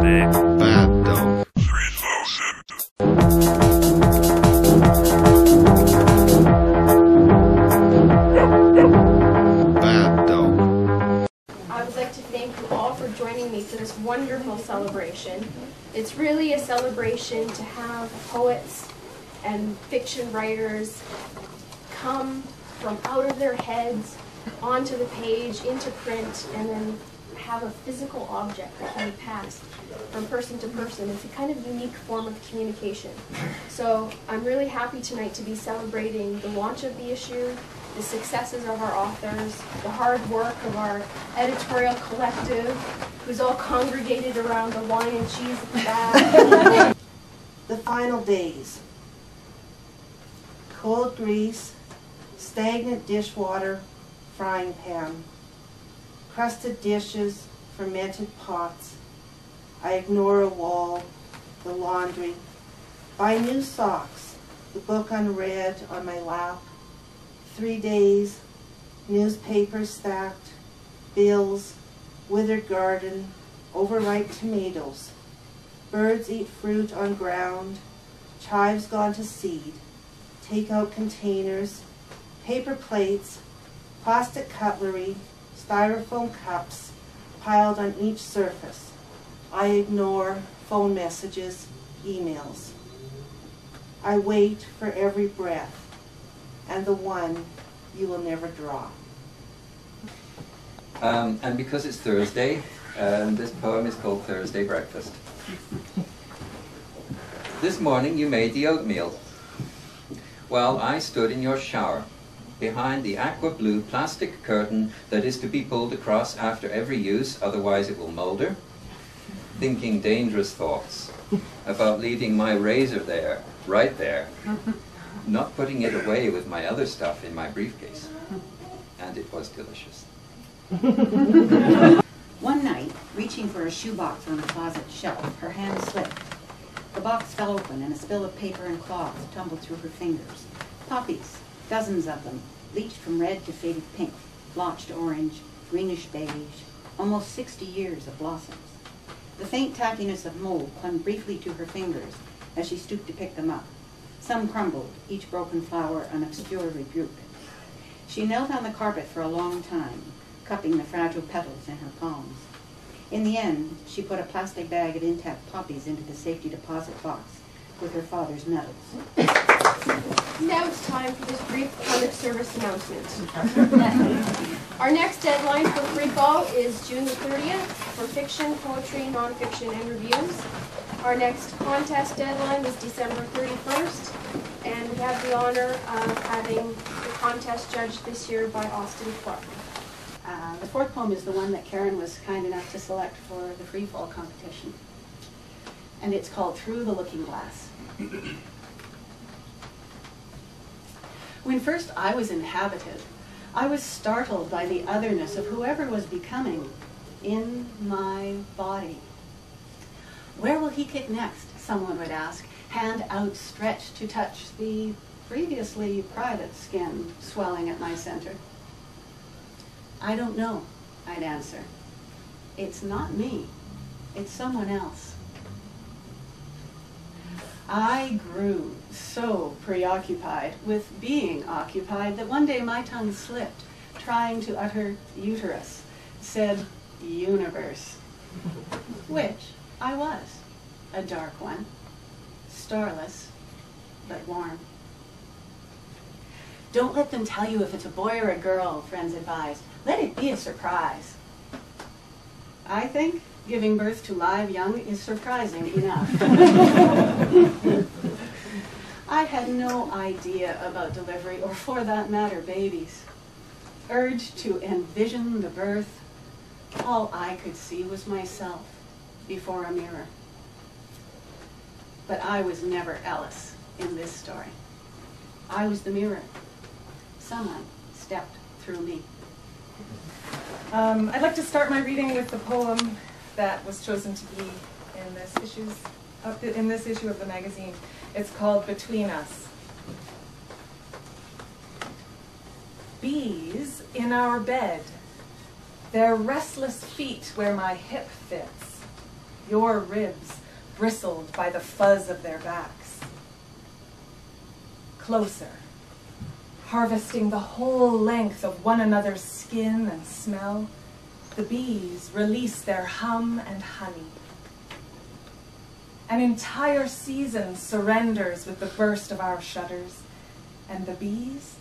Bad dog. 3000. Bad dog. I would like to thank you all for joining me for this wonderful celebration. It's really a celebration to have poets and fiction writers come from out of their heads onto the page, into print, and then have a physical object that can be passed from person to person. It's a kind of unique form of communication. So I'm really happy tonight to be celebrating the launch of the issue, the successes of our authors, the hard work of our editorial collective, who's all congregated around the wine and cheese at the back. The final days. Cold grease, stagnant dishwater, frying pan, crusted dishes, fermented pots. I ignore a wall, the laundry, buy new socks, the book unread on my lap. 3 days, newspapers stacked, bills, withered garden, overripe tomatoes. Birds eat fruit on ground, chives gone to seed, take-out containers, paper plates, plastic cutlery, styrofoam cups piled on each surface. I ignore phone messages, emails. I wait for every breath, and the one you will never draw. And because it's Thursday, this poem is called Thursday Breakfast. This morning you made the oatmeal, while I stood in your shower, behind the aqua blue plastic curtain that is to be pulled across after every use, otherwise it will moulder, thinking dangerous thoughts about leaving my razor there, right there, not putting it away with my other stuff in my briefcase. And it was delicious. One night, reaching for a shoebox on the closet shelf, her hand slipped. The box fell open and a spill of paper and cloth tumbled through her fingers. Poppies, dozens of them, bleached from red to faded pink, blotched orange, greenish beige, almost 60 years of blossoms. The faint tackiness of mold clung briefly to her fingers as she stooped to pick them up. Some crumbled, each broken flower an obscure rebuke. She knelt on the carpet for a long time, cupping the fragile petals in her palms. In the end, she put a plastic bag of intact poppies into the safety deposit box with her father's medals. Now it's time for this brief public service announcement. Our next deadline for FreeFall is June the 30th for fiction, poetry, nonfiction, and reviews. Our next contest deadline is December 31st, and we have the honor of having the contest judged this year by Austin Clark. The fourth poem is the one that Karen was kind enough to select for the FreeFall competition. And it's called Through the Looking Glass. When first I was inhabited, I was startled by the otherness of whoever was becoming in my body. Where will he kick next? Someone would ask, hand outstretched to touch the previously private skin swelling at my center. I don't know, I'd answer. It's not me, it's someone else. I grew so preoccupied with being occupied that one day my tongue slipped, trying to utter uterus, said universe, which I was, a dark one, starless, but warm. Don't let them tell you if it's a boy or a girl, friends advised. Let it be a surprise. I think giving birth to live young is surprising enough. I had no idea about delivery, or for that matter, babies. Urged to envision the birth, all I could see was myself before a mirror. But I was never Alice in this story. I was the mirror. Someone stepped through me. I'd like to start my reading with the poem that was chosen to be in this issue of the magazine. It's called Between Us. Bees in our bed, their restless feet where my hip fits, your ribs bristled by the fuzz of their backs. Closer, harvesting the whole length of one another's skin and smell, the bees release their hum and honey. An entire season surrenders with the burst of our shutters, and the bees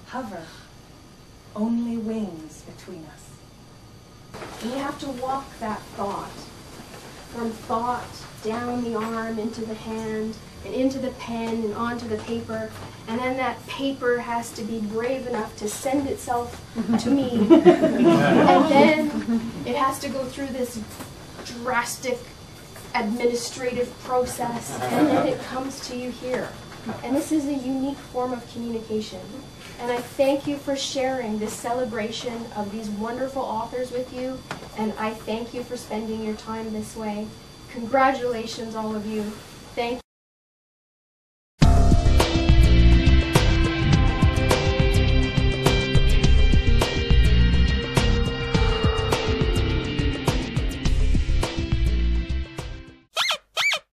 hover, only wings between us. And you have to walk that thought, from thought down the arm into the hand, and into the pen and onto the paper, and then that paper has to be brave enough to send itself to me, and then it has to go through this drastic administrative process, and then it comes to you here. And this is a unique form of communication. And I thank you for sharing this celebration of these wonderful authors with you, and I thank you for spending your time this way. Congratulations, all of you. Thank you.